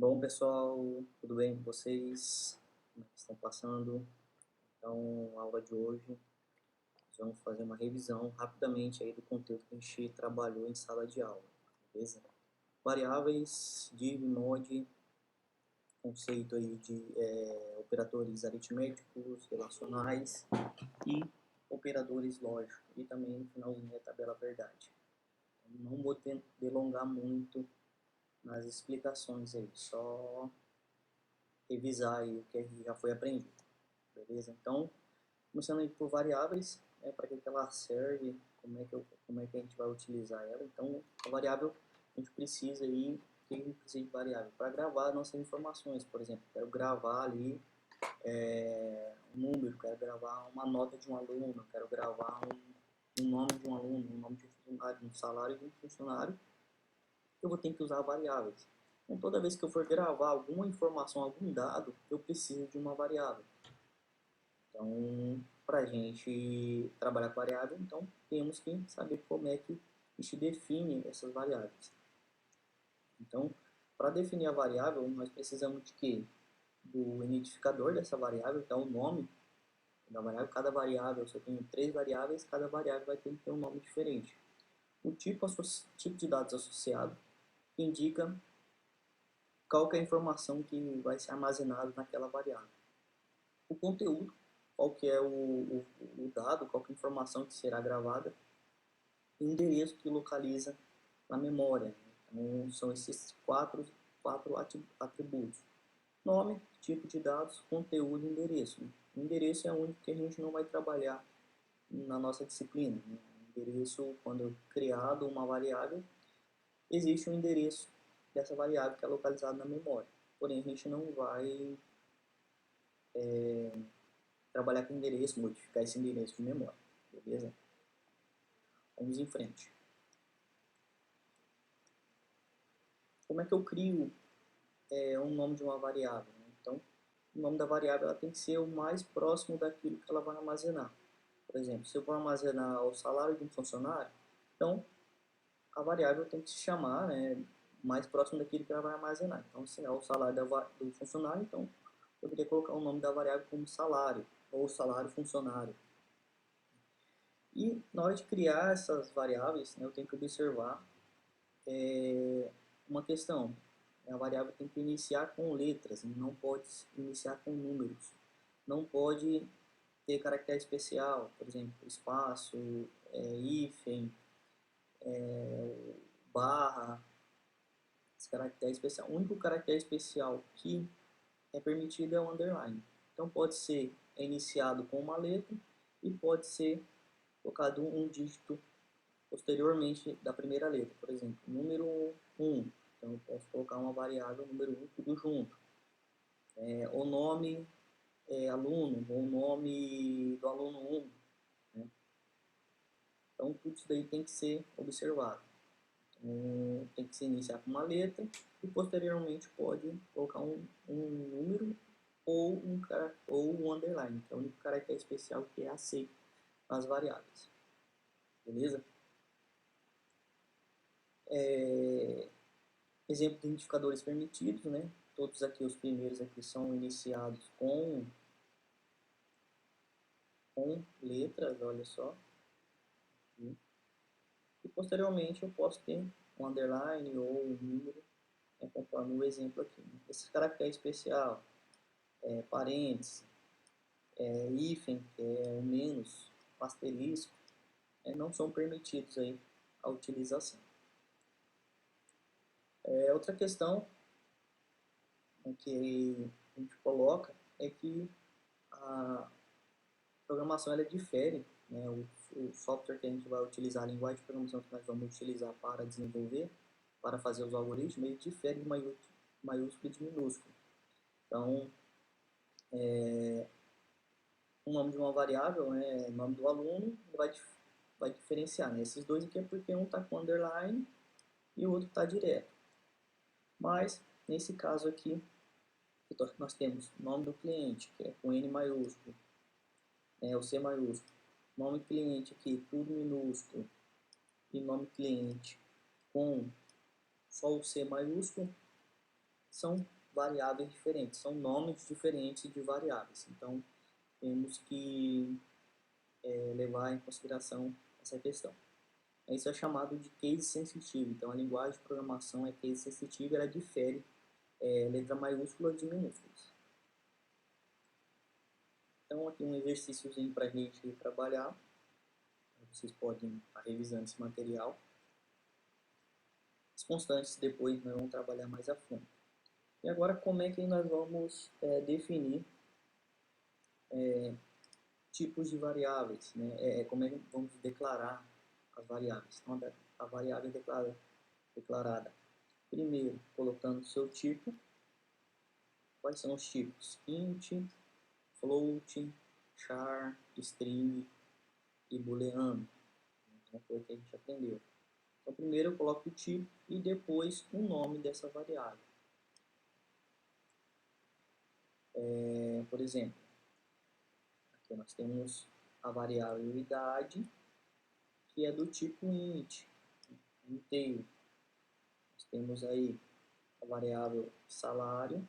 Bom, pessoal, tudo bem com vocês? Como é que estão passando? Então, a aula de hoje, nós vamos fazer uma revisão rapidamente aí do conteúdo que a gente trabalhou em sala de aula, beleza? Variáveis, div, mod, conceito aí de operadores aritméticos, relacionais e operadores lógicos. E também, no finalzinho, a tabela verdade. Não vou delongar muito nas explicações aí, só revisar aí o que já foi aprendido, beleza? Então, começando aí por variáveis, para que ela serve, como é que a gente vai utilizar ela. Então, a variável, a gente precisa aí, o que a gente precisa de variável? Para gravar nossas informações, por exemplo, quero gravar ali um número, quero gravar uma nota de um aluno, quero gravar um nome de um aluno, um nome de um funcionário, um salário de um funcionário, eu vou ter que usar variáveis. Então, toda vez que eu for gravar alguma informação, algum dado, eu preciso de uma variável. Então, para a gente trabalhar com variável, então temos que saber como é que a gente define essas variáveis. Então, para definir a variável, nós precisamos de quê? Do identificador dessa variável, então o nome da variável. Cada variável, se eu tenho 3 variáveis, cada variável vai ter que ter um nome diferente. O tipo de dados associado, que indica qual que é a informação que vai ser armazenada naquela variável. O conteúdo, qual que é o dado, qual que é a informação que será gravada, e o endereço que localiza na memória. Então, são esses quatro atributos. Nome, tipo de dados, conteúdo e endereço. O endereço é o único que a gente não vai trabalhar na nossa disciplina. O endereço, quando é criado uma variável, existe um endereço dessa variável que é localizado na memória. Porém, a gente não vai trabalhar com endereço, modificar esse endereço de memória. Beleza? Vamos em frente. Como é que eu crio um nome de uma variável? Então, o nome da variável ela tem que ser o mais próximo daquilo que ela vai armazenar. Por exemplo, se eu vou armazenar o salário de um funcionário, então a variável tem que se chamar mais próximo daquilo que ela vai armazenar. Então, se é o salário do funcionário, então eu poderia colocar o nome da variável como salário, ou salário funcionário. E na hora de criar essas variáveis, eu tenho que observar uma questão. A variável tem que iniciar com letras, não pode iniciar com números. Não pode ter caractere especial, por exemplo, espaço, hífen, barra, esse caractere especial. O único caractere especial que é permitido é o underline. Então pode ser iniciado com uma letra e pode ser colocado um dígito posteriormente da primeira letra. Por exemplo, número 1. Então eu posso colocar uma variável número 1 tudo junto. O nome aluno, ou o nome do aluno 1. Né? Então tudo isso daí tem que ser observado. Tem que se iniciar com uma letra e posteriormente pode colocar um número ou um underline, que é o único caractere especial que é aceito nas variáveis. Beleza? Exemplo de identificadores permitidos, né? Todos aqui, os primeiros aqui são iniciados com letras, olha só. E posteriormente eu posso ter um underline ou um número, conforme o exemplo aqui. Esse caractere especial, parênteses, hífen, que é o menos, o asterisco, não são permitidos aí a utilização. Outra questão que a gente coloca é que a programação ela difere, né, o software que a gente vai utilizar, a linguagem de programação que nós vamos utilizar para desenvolver, para fazer os algoritmos, ele difere de maiúsculo e de minúsculo. Então, o nome de uma variável, o nome do aluno, vai diferenciar. Né? Esses dois aqui é porque um está com underline e o outro está direto. Mas, nesse caso aqui, nós temos o nome do cliente, que é com N maiúsculo, o C maiúsculo. Nome cliente aqui, tudo minúsculo. E nome cliente com só o C maiúsculo. são variáveis diferentes, são nomes diferentes de variáveis. Então, temos que levar em consideração essa questão. Isso é chamado de case sensitive. Então, a linguagem de programação é case sensitive, ela difere letra maiúscula de minúsculas. Então, aqui um exercíciozinho para a gente trabalhar. Vocês podem estar revisando esse material. As constantes depois nós vamos trabalhar mais a fundo. E agora, como é que nós vamos definir tipos de variáveis, né? Como é que vamos declarar as variáveis? Então, a variável declarada primeiro colocando o seu tipo. Quais são os tipos? Int, float, char, string e booleano. Então, foi o que a gente aprendeu. Então, primeiro eu coloco o tipo e depois o nome dessa variável. Por exemplo, aqui nós temos a variável idade, que é do tipo int, inteiro. Nós temos aí a variável salário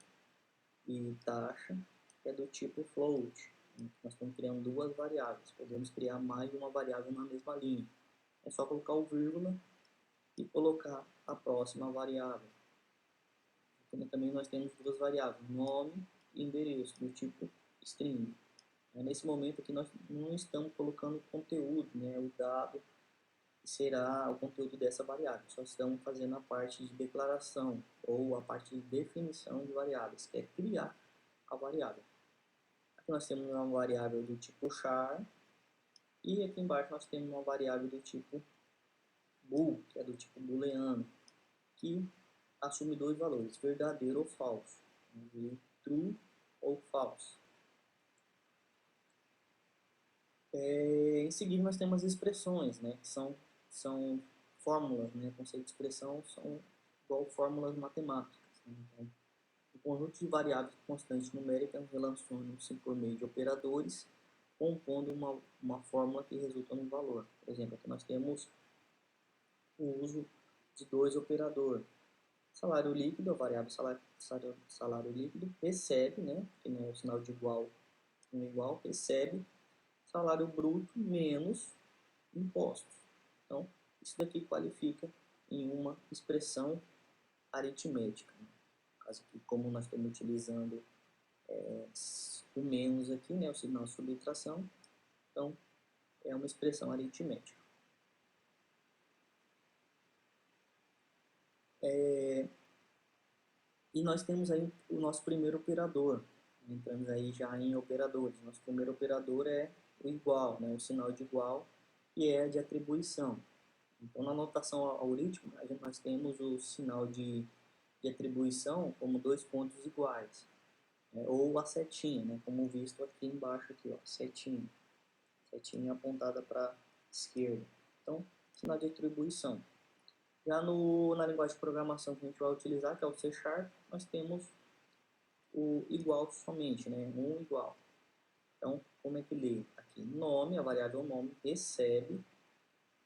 e taxa, que é do tipo float. Nós estamos criando duas variáveis, podemos criar mais de uma variável na mesma linha. É só colocar o vírgula e colocar a próxima variável. Também nós temos duas variáveis, nome e endereço, do tipo string. Nesse momento aqui nós não estamos colocando conteúdo, né, o dado que será o conteúdo dessa variável. Só estamos fazendo a parte de declaração ou a parte de definição de variáveis, que é criar a variável. Aqui nós temos uma variável do tipo char e aqui embaixo nós temos uma variável do tipo bool, que é do tipo booleano, que assume dois valores, verdadeiro ou falso, true ou false. Em seguida nós temos as expressões, né, que são fórmulas, né, conceito de expressão são igual fórmulas matemáticas. Né? Então, o conjunto de variáveis constantes numéricas relacionam-se por meio de operadores, compondo uma fórmula que resulta num valor. Por exemplo, aqui nós temos o uso de dois operadores. Salário líquido, a variável salário líquido, recebe, né, que não é o sinal de igual com igual, recebe salário bruto menos impostos. Então, isso daqui qualifica em uma expressão aritmética. No caso aqui, como nós estamos utilizando o menos aqui, né, o sinal de subtração, então é uma expressão aritmética. E nós temos aí o nosso primeiro operador. Entramos aí já em operadores. Nosso primeiro operador é o igual, né, o sinal de igual, que é de atribuição. Então, na notação algorítmica, nós temos o sinal de atribuição como dois pontos iguais, né, ou a setinha, né, como visto aqui embaixo, aqui, ó, setinha apontada para a esquerda. Então, sinal de atribuição. Já na linguagem de programação que a gente vai utilizar, que é o C#, nós temos o igual somente, né, um igual. Então, como é que lê? Aqui, nome, a variável nome, recebe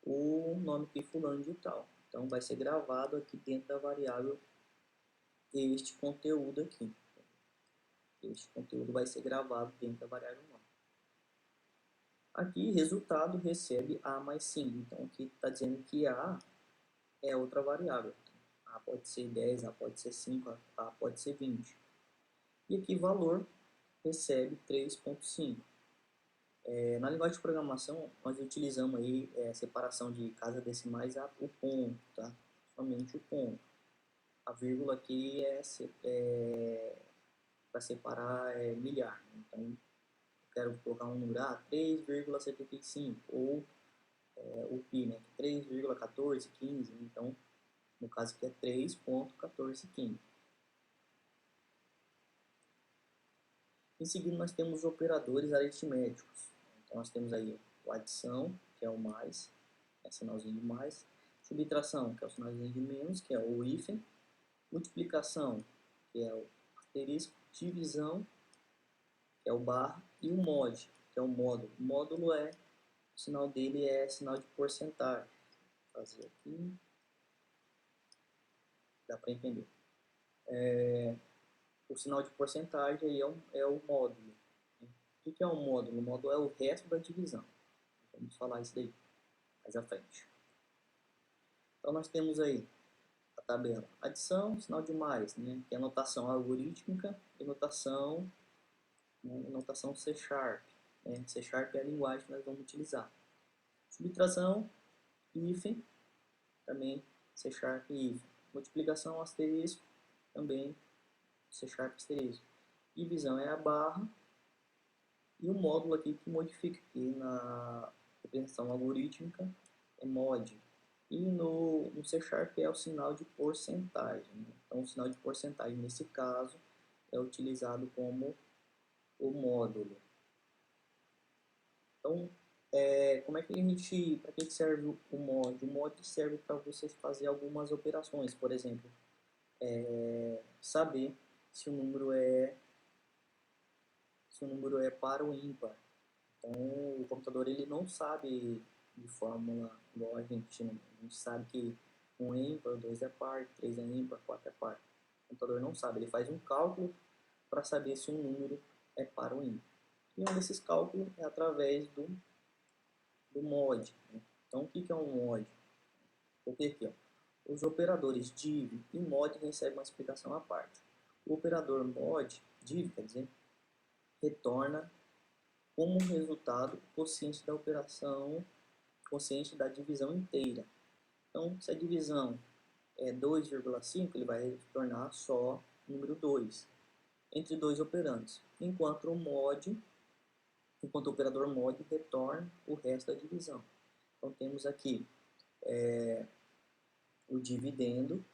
o nome que fulano de tal. Então, vai ser gravado aqui dentro da variável este conteúdo aqui. Este conteúdo vai ser gravado dentro da variável nome. Aqui, resultado recebe A mais 5. Então, aqui está dizendo que A é outra variável. A pode ser 10, A pode ser 5, A pode ser 20. E aqui, valor recebe 3.5. Na linguagem de programação, nós utilizamos aí separação de casas decimais o ponto, tá? Somente o ponto. A vírgula aqui para separar milhar. Então, eu quero colocar um número 3,75 ou o pi, né? 3,1415. Então, no caso aqui é 3.1415. Em seguida, nós temos os operadores aritméticos. Então, nós temos aí o adição, que é o mais, é o sinalzinho de mais. Subtração, que é o sinalzinho de menos, que é o hífen. Multiplicação, que é o asterisco. Divisão, que é o barra. E o mod, que é o módulo. O módulo o sinal dele é sinal de porcentagem. Vou fazer aqui. Dá para entender. O sinal de porcentagem aí é o módulo. Né? O que é um módulo? O módulo é o resto da divisão. Vamos falar isso daí mais à frente. Então nós temos aí a tabela adição, sinal de mais, né? Que é notação algorítmica e notação, né? Notação C Sharp. Né? C Sharp é a linguagem que nós vamos utilizar. Subtração, hífen, também C Sharp e hífen. Multiplicação, asterisco, também C Sharp asterisco. Divisão é a barra. E o módulo aqui que modifica aqui na representação algorítmica é mod. E no C Sharp é o sinal de porcentagem. Né? Então, o sinal de porcentagem, nesse caso, é utilizado como o módulo. Então, como é que para que serve o mod? O mod serve para você fazer algumas operações. Por exemplo, saber se o número é par ou ímpar. Então, o computador ele não sabe de fórmula igual a gente, né? A gente sabe que 1 é ímpar, 2 é par, 3 é ímpar, 4 é par. O computador não sabe, ele faz um cálculo para saber se um número é par ou ímpar. E um desses cálculos é através do mod. Né? Então, o que é um mod? Porque aqui, ó, os operadores div e mod recebem uma explicação à parte. O operador mod, div, quer dizer, retorna como resultado o quociente da operação, quociente da divisão inteira. Então, se a divisão é 2,5, ele vai retornar só o número 2 entre dois operandos, enquanto o operador mod retorna o resto da divisão. Então, temos aqui o dividendo,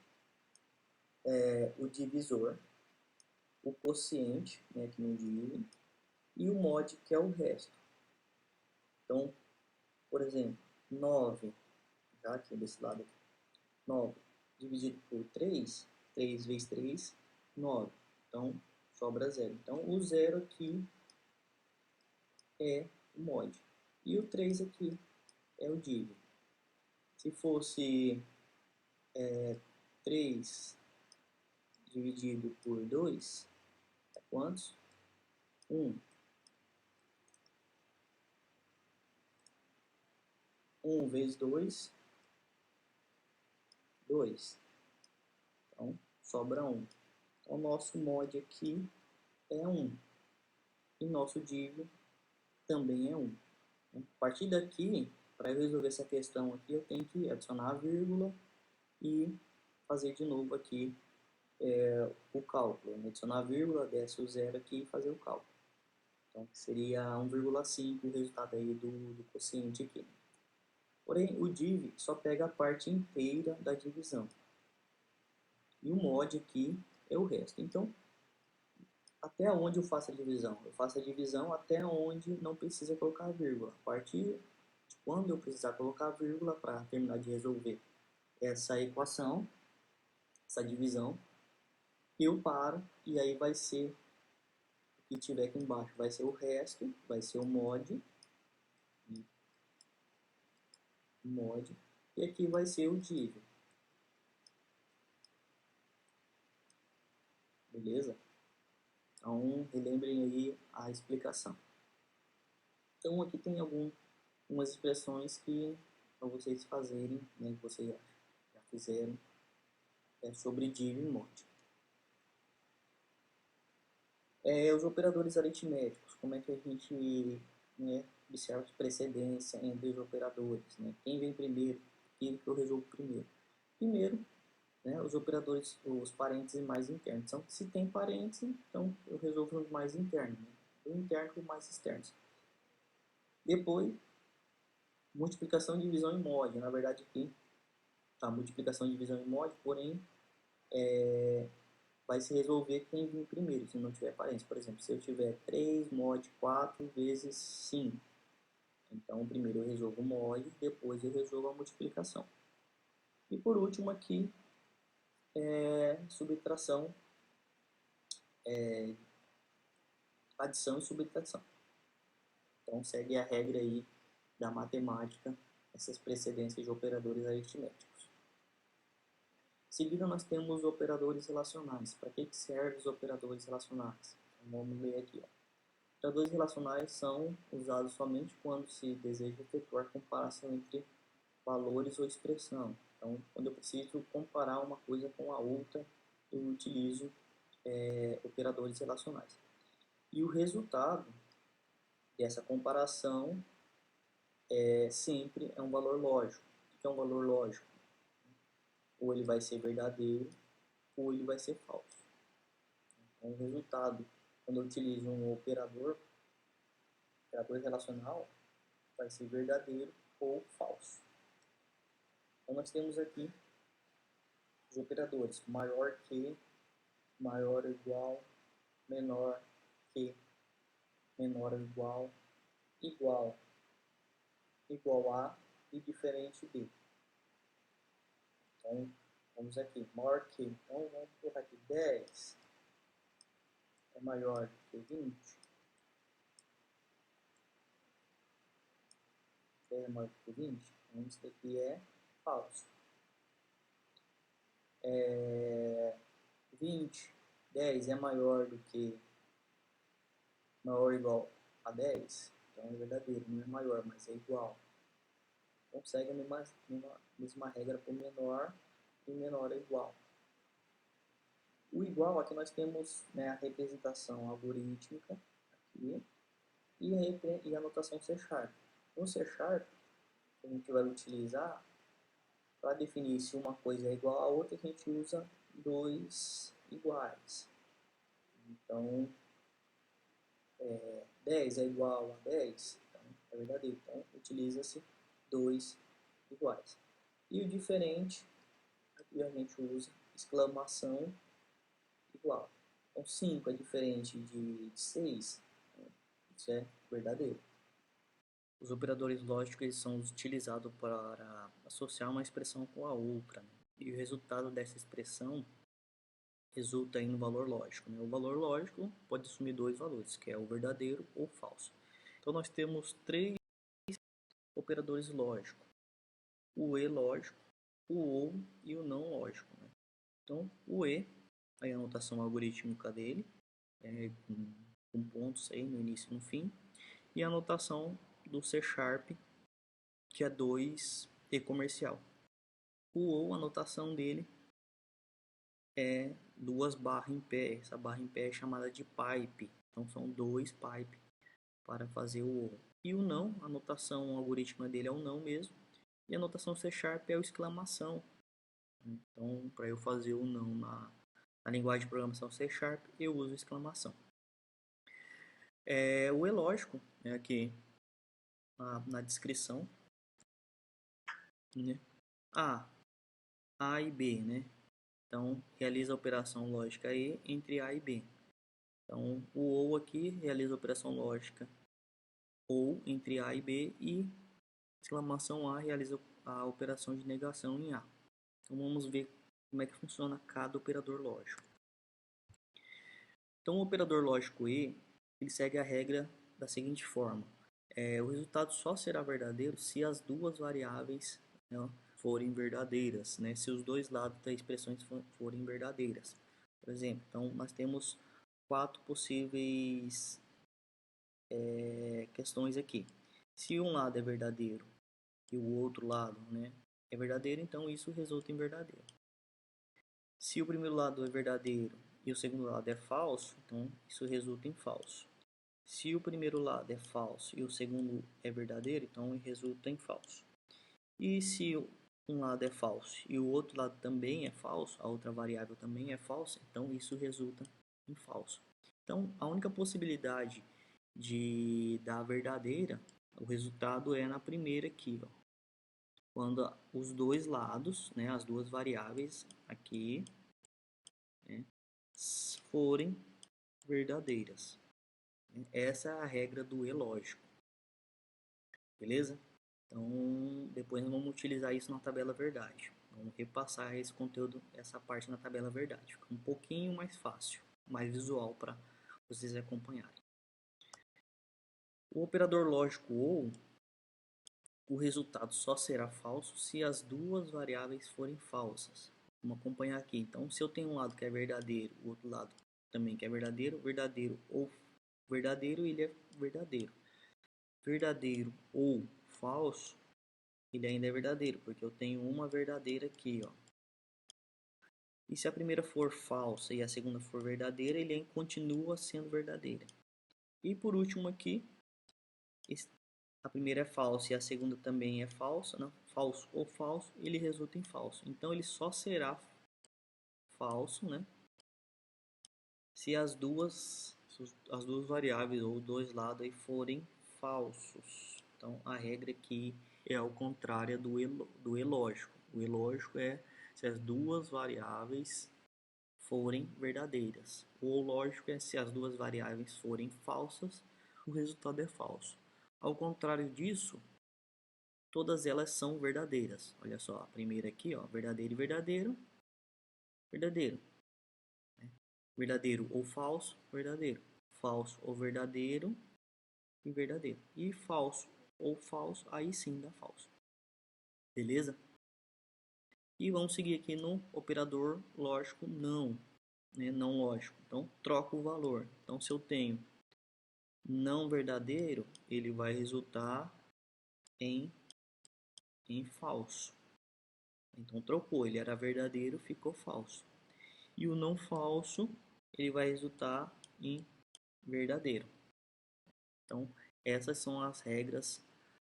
o divisor, o quociente, né, que não divide, e o mod, que é o resto. Então, por exemplo, 9, já aqui desse lado aqui, 9 dividido por 3, 3 vezes 3, 9. Então, sobra 0. Então, o 0 aqui é o mod. E o 3 aqui é o div. Se fosse 3 dividido por 2, é quantos? 1. 1 vezes 2, 2. Então, sobra 1. Então, nosso mod aqui é 1. E nosso div também é 1. A partir daqui, para eu resolver essa questão aqui, eu tenho que adicionar a vírgula e fazer de novo aqui o cálculo. Adicionar a vírgula, desce o zero aqui e fazer o cálculo. Então, seria 1,5 o resultado aí do quociente aqui. Porém, o div só pega a parte inteira da divisão. E o mod aqui é o resto. Então, até onde eu faço a divisão? Eu faço a divisão até onde não precisa colocar a vírgula. A partir de quando eu precisar colocar a vírgula para terminar de resolver essa equação, essa divisão, eu paro e aí vai ser o que tiver aqui embaixo. Vai ser o resto, vai ser o mod, e aqui vai ser o div. Beleza? Então, relembrem aí a explicação. Então, aqui tem algumas expressões que para vocês fazerem, né, que vocês já fizeram, sobre div e mod. Os operadores aritméticos, como é que a gente, né, observa a precedência entre os operadores, né? Quem vem primeiro, quem que eu resolvo primeiro. Primeiro, né, os operadores, os parênteses mais internos. Então, se tem parênteses, então eu resolvo os mais internos, né? O interno e o mais externos. Depois, multiplicação, divisão e mod. Na verdade, aqui tá multiplicação, divisão e mod, porém, vai se resolver quem vir primeiro, se não tiver parênteses. Por exemplo, se eu tiver 3 mod 4 vezes 5. Então, primeiro eu resolvo o mod, depois eu resolvo a multiplicação. E por último aqui, subtração, adição e subtração. Então, segue a regra aí da matemática, essas precedências de operadores aritméticos. seguida, nós temos operadores relacionais. Para que servem os operadores relacionais? Então, vamos ler aqui. Ó. Operadores relacionais são usados somente quando se deseja efetuar comparação entre valores ou expressão. Então, quando eu preciso comparar uma coisa com a outra, eu utilizo operadores relacionais. E o resultado dessa comparação sempre é um valor lógico. O que é um valor lógico? Ou ele vai ser verdadeiro, ou ele vai ser falso. Então, o resultado, quando eu utilizo um operador relacional, vai ser verdadeiro ou falso. Então, nós temos aqui os operadores maior que, maior ou igual, menor que, menor ou igual, igual, igual a e diferente de. Então, vamos aqui, maior que. Então, vamos colocar aqui 10 é maior do que 20. 10 é maior do que 20. Então, isso daqui é falso. 20, 10 é maior do que, maior ou igual a 10. Então, é verdadeiro, não é maior, mas é igual. Então, segue a mesma regra para o menor e menor é igual. O igual, aqui nós temos, né, a representação algorítmica aqui, e a notação C#. No C#, a gente vai utilizar, para definir se uma coisa é igual a outra, a gente usa dois iguais. Então, 10 é igual a 10, então é verdadeiro. Então, utiliza-se dois iguais. E o diferente, aqui a gente usa exclamação igual. Então, 5 é diferente de 6, isso é verdadeiro. Os operadores lógicos eles são utilizados para associar uma expressão com a outra, né? E o resultado dessa expressão resulta em um valor lógico, né? O valor lógico pode assumir dois valores, que é o verdadeiro ou falso. Então, nós temos três operadores lógicos: o e lógico, o ou e o não lógico, né? Então, o e, aí a notação algorítmica dele, com pontos aí no início e no fim, e a notação do C#, que é 2 e comercial. O ou, a notação dele é duas barras em pé. Essa barra em pé é chamada de pipe. Então são dois pipe para fazer o ou. E o não, a notação algorítmica dele é o não mesmo. E a notação C# é o exclamação. Então, para eu fazer o não na linguagem de programação C#, eu uso exclamação. O e lógico, aqui na descrição, né? A e B, né? Então, realiza a operação lógica E entre A e B. Então, o OU aqui realiza a operação lógica OU entre A e B e exclamação A realiza a operação de negação em A. Então, vamos ver como é que funciona cada operador lógico. Então, o operador lógico E, ele segue a regra da seguinte forma. O resultado só será verdadeiro se as duas variáveis, né, forem verdadeiras, né? Se os dois lados da expressão forem verdadeiras. Por exemplo, então nós temos 4 possíveis questões aqui. Se um lado é verdadeiro e o outro lado, né, é verdadeiro, então isso resulta em verdadeiro. Se o primeiro lado é verdadeiro e o segundo lado é falso, então isso resulta em falso. Se o primeiro lado é falso e o segundo é verdadeiro, então resulta em falso. E se um lado é falso e o outro lado também é falso, a outra variável também é falsa, então isso resulta em falso. Então, a única possibilidade de dar verdadeira, o resultado é na primeira aqui, ó. Quando os dois lados, né, as duas variáveis aqui, né, forem verdadeiras. Essa é a regra do E lógico. Beleza? Então, depois nós vamos utilizar isso na tabela verdade. Vamos repassar esse conteúdo, essa parte na tabela verdade. Fica um pouquinho mais fácil, mais visual para vocês acompanharem. O operador lógico OU, o resultado só será falso se as duas variáveis forem falsas. Vamos acompanhar aqui. Então, se eu tenho um lado que é verdadeiro, o outro lado também que é verdadeiro, verdadeiro ou verdadeiro, ele é verdadeiro. Verdadeiro ou falso, ele ainda é verdadeiro, porque eu tenho uma verdadeira aqui, ó. E se a primeira for falsa e a segunda for verdadeira, ele continua sendo verdadeira. E por último aqui, a primeira é falsa e a segunda também é falsa, não? Falso ou falso, ele resulta em falso. Então ele só será falso, né? Se as duas variáveis ou dois lados aí forem falsos. Então a regra aqui é ao contrário do ilógico. O ilógico é se as duas variáveis forem verdadeiras. O lógico é se as duas variáveis forem falsas, o resultado é falso. Ao contrário disso, todas elas são verdadeiras. Olha só, a primeira aqui, ó, verdadeiro e verdadeiro, verdadeiro. Verdadeiro ou falso, verdadeiro. Falso ou verdadeiro e verdadeiro. E falso ou falso, aí sim dá falso. Beleza? E vamos seguir aqui no operador lógico não, né? Não lógico. Então troca o valor. Então se eu tenho não verdadeiro, ele vai resultar em falso. Então trocou, ele era verdadeiro, ficou falso. E o não falso, ele vai resultar em verdadeiro. Então essas são as regras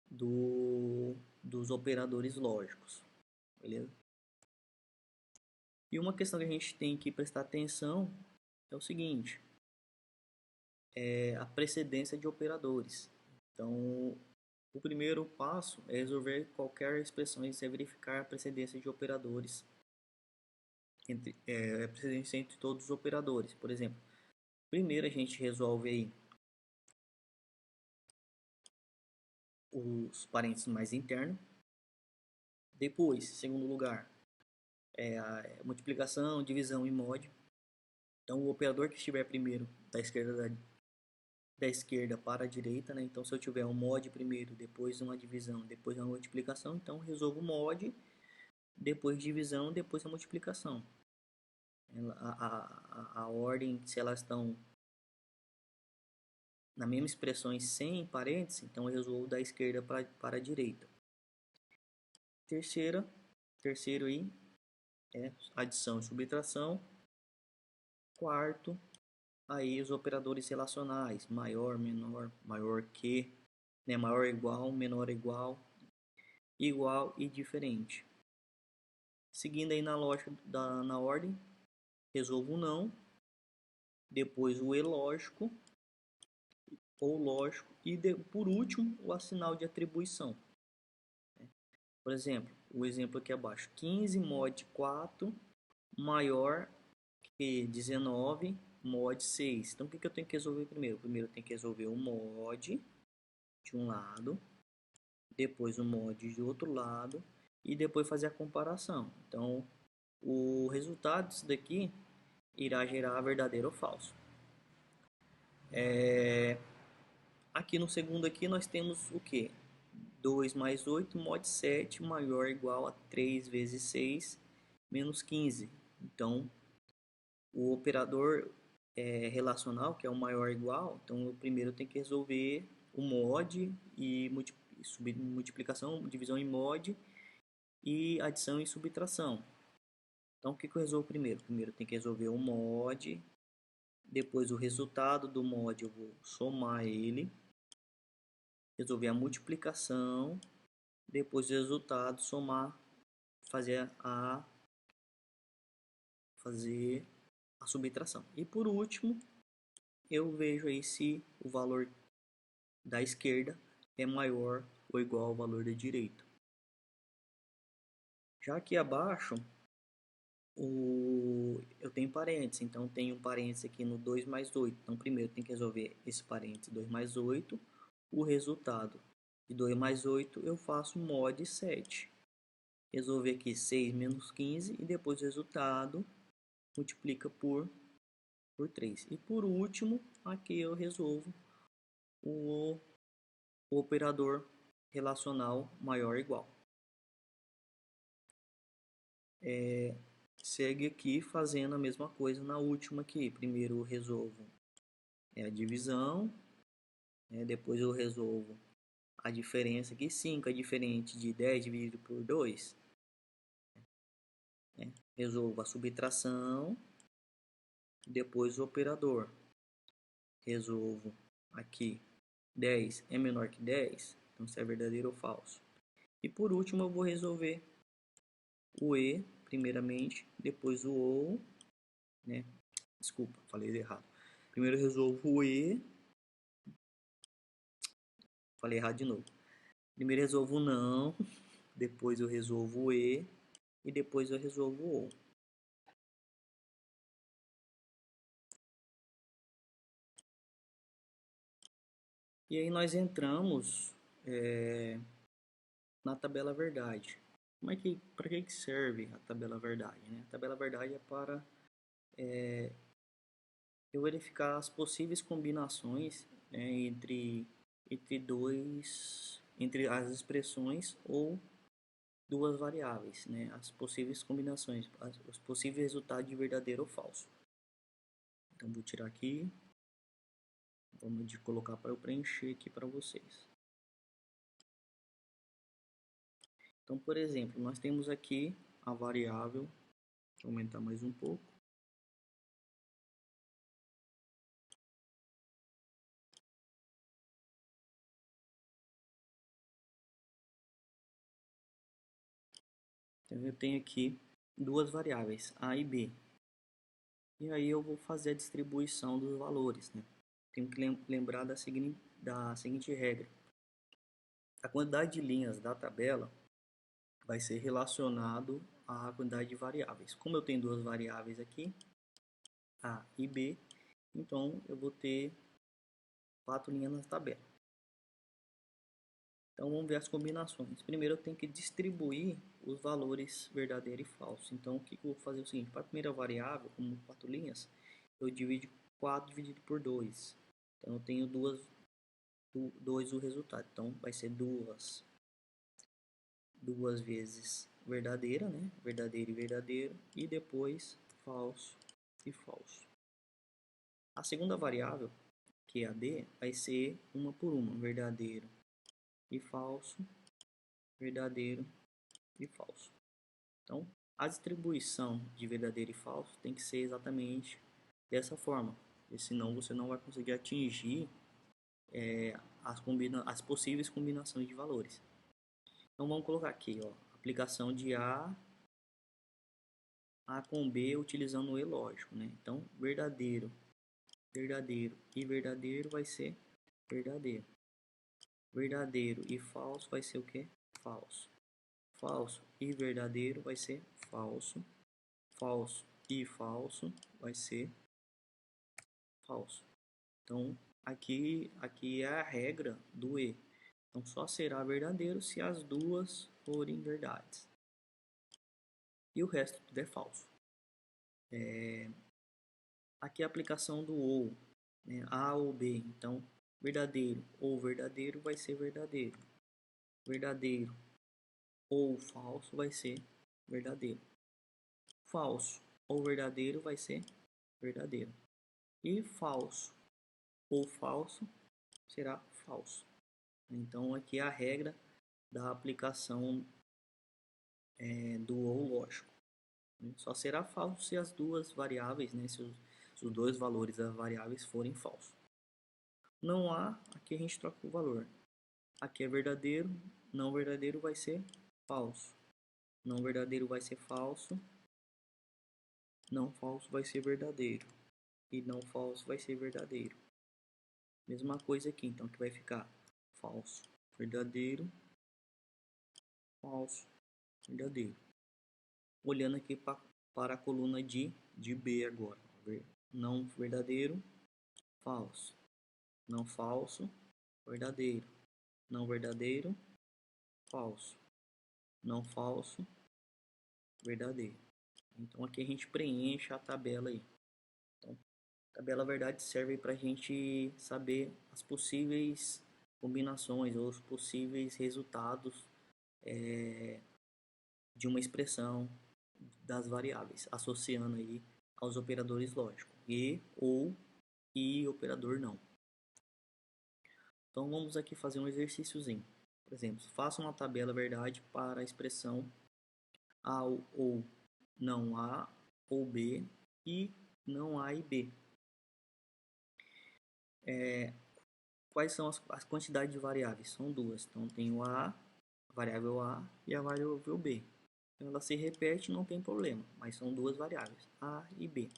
dos operadores lógicos, beleza? E uma questão que a gente tem que prestar atenção é o seguinte, é a precedência de operadores. Então o primeiro passo é resolver qualquer expressão e verificar a precedência de operadores precedência entre todos os operadores. Por exemplo, primeiro a gente resolve aí os parênteses mais internos. Depois, em segundo lugar, é a multiplicação, divisão e mod. Então, o operador que estiver primeiro da esquerda para a direita, né? Então, se eu tiver um mod primeiro, depois uma divisão, depois uma multiplicação, então resolvo o mod, depois divisão, depois a multiplicação. A ordem, se elas estão na mesma expressões sem parênteses, então eu resolvo da esquerda para a direita. Terceiro aí é adição e subtração. Quarto, aí os operadores relacionais, maior, menor, maior que, né, maior igual, menor igual, igual e diferente. Seguindo aí na lógica na ordem, resolvo o não, depois o ilógico ou lógico e por último o sinal de atribuição. Por exemplo, o exemplo aqui abaixo, 15 mod 4 maior que 19 mod 6. Então o que eu tenho que resolver primeiro? Primeiro eu tenho que resolver o mod de um lado, depois o mod de outro lado e depois fazer a comparação. Então o resultado disso daqui irá gerar verdadeiro ou falso. Aqui no segundo aqui nós temos o que? 2 mais 8 mod 7 maior ou igual a 3 vezes 6 menos 15. Então o operador relacional, que é o maior ou igual, então o primeiro tem que resolver o mod e multiplicação, divisão em mod e adição e subtração. Então o que eu resolvo primeiro? Primeiro tem que resolver o mod, depois o resultado do mod eu vou somar ele, resolver a multiplicação, depois o resultado somar, fazer a subtração. E por último, eu vejo aí se o valor da esquerda é maior ou igual ao valor da direita. Já aqui abaixo, eu tenho parênteses, então tenho um parênteses aqui no 2 mais 8. Então primeiro tem que resolver esse parênteses 2 mais 8. O resultado de 2 mais 8 eu faço mod 7. Resolver aqui 6 menos 15 e depois o resultado multiplica por 3. E por último, aqui eu resolvo o operador relacional maior ou igual. segue aqui fazendo a mesma coisa na última aqui. Primeiro eu resolvo a divisão, depois eu resolvo a diferença aqui. 5 é diferente de 10 dividido por 2. Resolvo a subtração, depois o operador. Resolvo aqui 10 é menor que 10, então se é verdadeiro ou falso. E por último eu vou resolver o E primeiramente, depois o OU, né? Desculpa, falei errado. Primeiro eu resolvo o E, falei errado de novo. Primeiro eu resolvo o não, depois eu resolvo o E e depois eu resolvo o OU. E aí nós entramos na tabela verdade. Para que serve a tabela verdade? Né? A tabela verdade é para eu verificar as possíveis combinações, né, entre as expressões ou duas variáveis, né, as possíveis combinações, os possíveis resultados de verdadeiro ou falso. Então vou tirar aqui, vamos colocar para eu preencher aqui para vocês. Então, por exemplo, nós temos aqui a variável, deixa eu aumentar mais um pouco. Então, eu tenho aqui duas variáveis, A e B. E aí eu vou fazer a distribuição dos valores, né? Tenho que lembrar da seguinte regra. A quantidade de linhas da tabela vai ser relacionado à quantidade de variáveis. Como eu tenho duas variáveis aqui, A e B, então eu vou ter 4 linhas na tabela. Então vamos ver as combinações. Primeiro eu tenho que distribuir os valores verdadeiro e falso. Então o que eu vou fazer é o seguinte, para a primeira variável, como 4 linhas, eu divido 4 dividido por 2. Então eu tenho 2 o resultado. Então vai ser duas vezes verdadeira, né? Verdadeiro e verdadeiro. E depois falso e falso. A segunda variável, que é a D, vai ser uma por uma. Verdadeiro e falso. Verdadeiro e falso. Então, a distribuição de verdadeiro e falso tem que ser exatamente dessa forma. Porque senão você não vai conseguir atingir as possíveis combinações de valores. Então vamos colocar aqui, ó, aplicação de A com B utilizando o E lógico, né? Então verdadeiro, verdadeiro e verdadeiro vai ser verdadeiro. Verdadeiro e falso vai ser o que? Falso. Falso e verdadeiro vai ser falso. Falso e falso vai ser falso. Então aqui é a regra do E. Então só será verdadeiro se as duas forem verdades. E o resto tudo é falso. Aqui é a aplicação do ou, né? A ou B. Então, verdadeiro ou verdadeiro vai ser verdadeiro. Verdadeiro ou falso vai ser verdadeiro. Falso ou verdadeiro vai ser verdadeiro. E falso ou falso será falso. Então, aqui é a regra da aplicação do ou lógico. Só será falso se as duas variáveis, né, se os dois valores das variáveis forem falsos. Não há, aqui a gente troca o valor. Aqui é verdadeiro, não verdadeiro vai ser falso. Não verdadeiro vai ser falso. Não falso vai ser verdadeiro. E não falso vai ser verdadeiro. Mesma coisa aqui, então que vai ficar falso, verdadeiro, falso, verdadeiro. Olhando aqui para a coluna de B agora. Não verdadeiro, falso. Não falso, verdadeiro. Não verdadeiro, falso. Não falso, verdadeiro. Então aqui a gente preenche a tabela aí. Então, a tabela verdade serve para a gente saber as possíveis combinações ou os possíveis resultados de uma expressão, das variáveis, associando aí aos operadores lógicos, e, ou, e operador não. Então vamos aqui fazer um exercíciozinho. Por exemplo, faça uma tabela verdade para a expressão A ou não A ou B e não A e B. Quais são as quantidades de variáveis? São duas. Então tem o A variável A e a variável B. Então, ela se repete, não tem problema, mas são duas variáveis, A e B.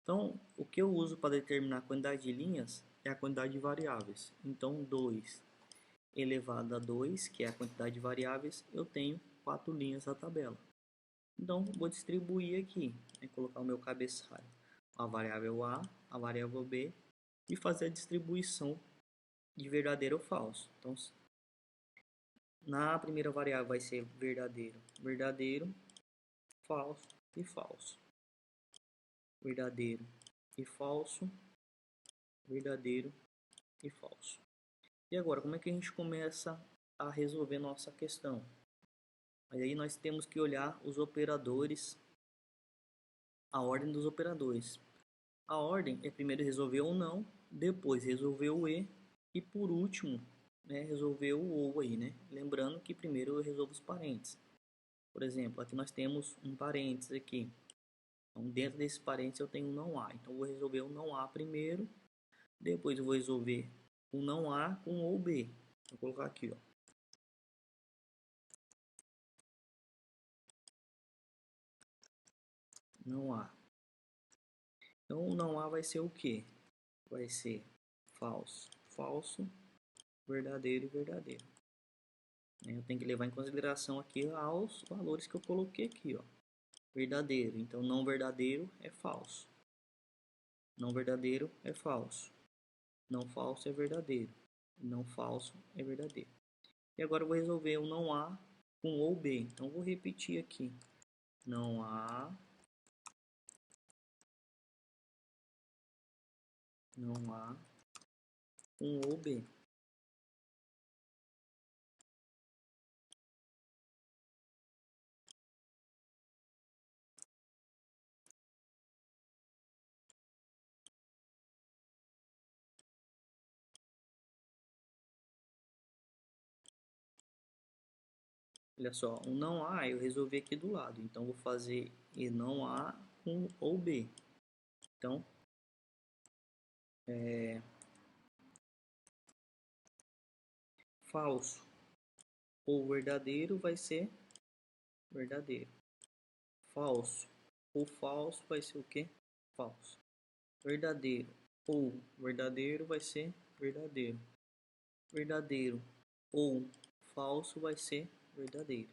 Então, o que eu uso para determinar a quantidade de linhas é a quantidade de variáveis. Então, 2 elevado a 2, que é a quantidade de variáveis, eu tenho 4 linhas na tabela. Então, vou distribuir aqui, colocar o meu cabeçalho, a variável A, a variável B, e fazer a distribuição de verdadeiro ou falso. Então, na primeira variável vai ser verdadeiro, verdadeiro, falso e falso. Verdadeiro e falso, verdadeiro e falso. E agora, como é que a gente começa a resolver nossa questão? Aí nós temos que olhar os operadores, a ordem dos operadores. A ordem é primeiro resolver o não, depois resolver o e por último, resolver o ou aí, né? Lembrando que primeiro eu resolvo os parênteses. Por exemplo, aqui nós temos um parênteses aqui. Então, dentro desse parênteses eu tenho um não há. Então, eu vou resolver o não há primeiro. Depois eu vou resolver o não há com o ou B. Vou colocar aqui, ó. Não há. Então, o não há vai ser o quê? Vai ser falso, falso, verdadeiro e verdadeiro. Eu tenho que levar em consideração aqui os valores que eu coloquei aqui, ó. Verdadeiro. Então, não verdadeiro é falso. Não verdadeiro é falso. Não falso é verdadeiro. Não falso é verdadeiro. E agora eu vou resolver o não há com ou B. Então, vou repetir aqui. Não há. Não há com ou B. Olha só, o não há eu resolvi aqui do lado. Então, vou fazer e não há com ou B. Então, falso ou verdadeiro vai ser verdadeiro. Falso ou falso vai ser o quê? Falso. Verdadeiro ou verdadeiro vai ser verdadeiro. Verdadeiro ou falso vai ser verdadeiro.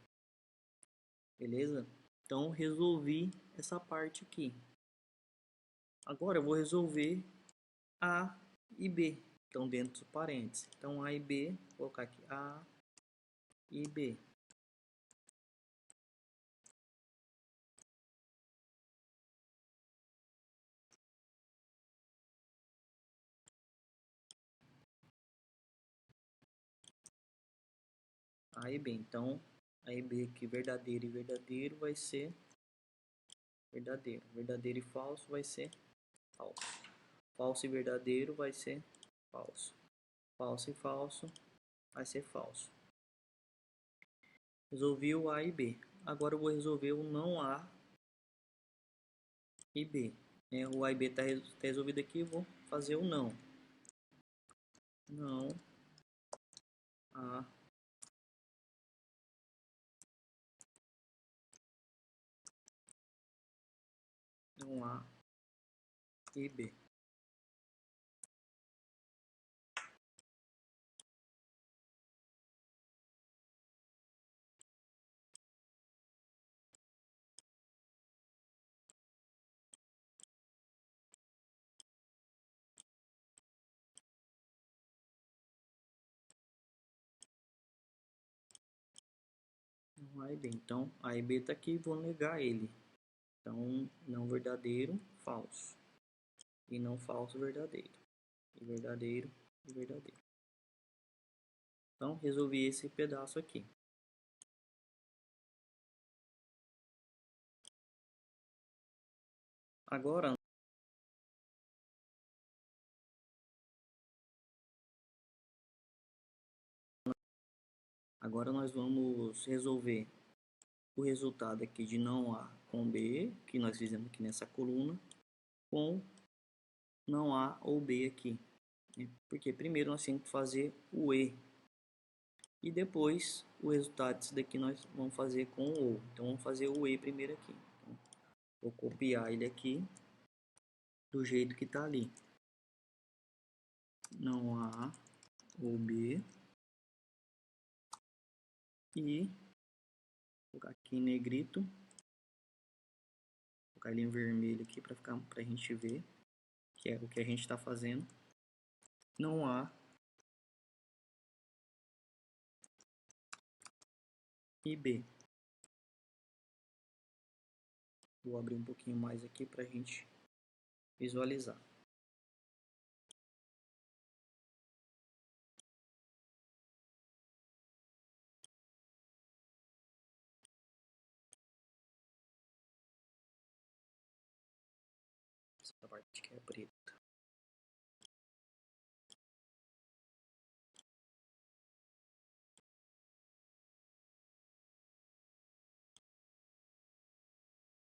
Beleza? Então, resolvi essa parte aqui. Agora eu vou resolver A e B. Então, dentro dos parênteses. Então, A e B, vou colocar aqui A e B. A e B. Então, A e B aqui, verdadeiro e verdadeiro vai ser verdadeiro. Verdadeiro e falso vai ser falso. Falso e verdadeiro vai ser falso. Falso e falso vai ser falso. Resolvi o A e B. Agora eu vou resolver o não A e B. O A e B está resolvido aqui, eu vou fazer o não. Não A não A e B. Não A e B. Então, A e B está aqui, vou negar ele. Então, não verdadeiro, falso. E não falso, verdadeiro. E verdadeiro, e verdadeiro. Então, resolvi esse pedaço aqui. Agora nós vamos resolver o resultado aqui de não A com B, que nós fizemos aqui nessa coluna, com não A ou B aqui. Porque primeiro nós temos que fazer o E. E depois o resultado disso daqui nós vamos fazer com o OU. Então vamos fazer o E primeiro aqui. Então, vou copiar ele aqui do jeito que está ali. Não A ou B. E vou colocar aqui em negrito. Vou colocar ele em vermelho aqui para a gente ver que é o que a gente está fazendo. Não A e B. Vou abrir um pouquinho mais aqui para a gente visualizar. Essa parte que é preta.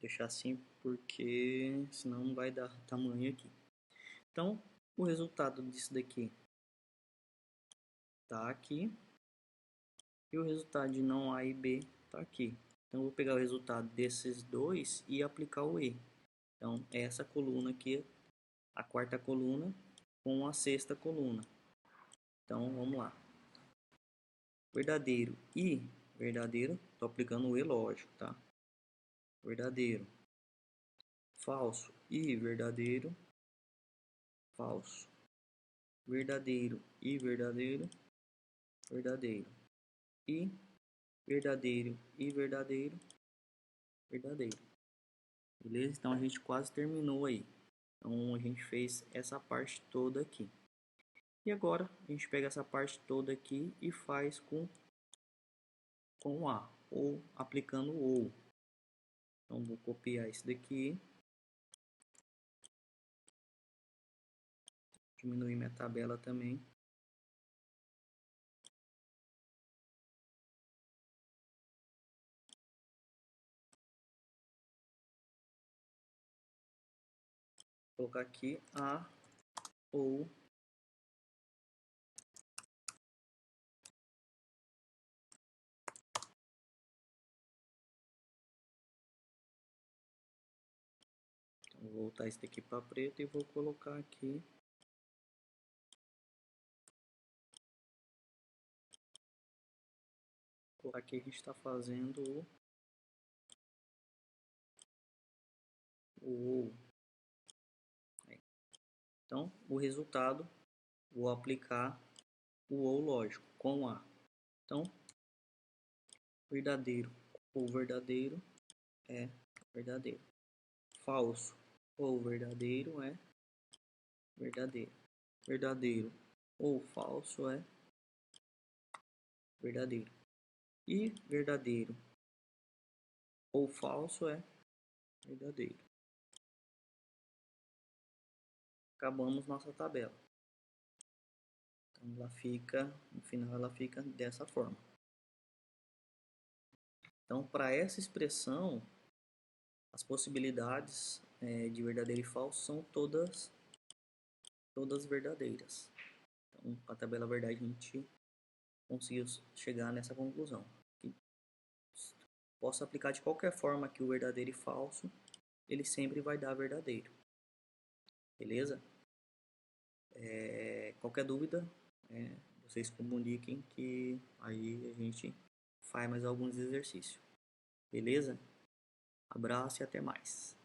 Deixar assim porque senão não vai dar tamanho aqui. Então, o resultado disso daqui tá aqui. E o resultado de não A e B tá aqui. Então, eu vou pegar o resultado desses dois e aplicar o E. Então, essa coluna aqui, a quarta coluna com a sexta coluna. Então, vamos lá. Verdadeiro e verdadeiro, tô aplicando o E lógico, tá? Verdadeiro. Falso e verdadeiro. Falso. Verdadeiro e verdadeiro. Verdadeiro. E verdadeiro e verdadeiro. Verdadeiro. Beleza? Então a gente quase terminou aí. Então a gente fez essa parte toda aqui. E agora a gente pega essa parte toda aqui e faz com A, ou aplicando o OU. Então vou copiar isso daqui. Diminuir minha tabela também. Vou colocar aqui A ou então, vou voltar isso daqui para preto e vou colocar aqui a gente está fazendo o então o resultado vou aplicar o ou lógico com A. Então verdadeiro ou verdadeiro é verdadeiro. Falso ou verdadeiro é verdadeiro. Verdadeiro ou falso é verdadeiro. E verdadeiro ou falso é verdadeiro. Acabamos nossa tabela. Então ela fica, no final ela fica dessa forma. Então para essa expressão, as possibilidades de verdadeiro e falso são todas verdadeiras. Então com a tabela verdade a gente conseguiu chegar nessa conclusão. Posso aplicar de qualquer forma aqui o verdadeiro e falso, ele sempre vai dar verdadeiro. Beleza? Qualquer dúvida, vocês comuniquem que aí a gente faz mais alguns exercícios. Beleza? Abraço e até mais.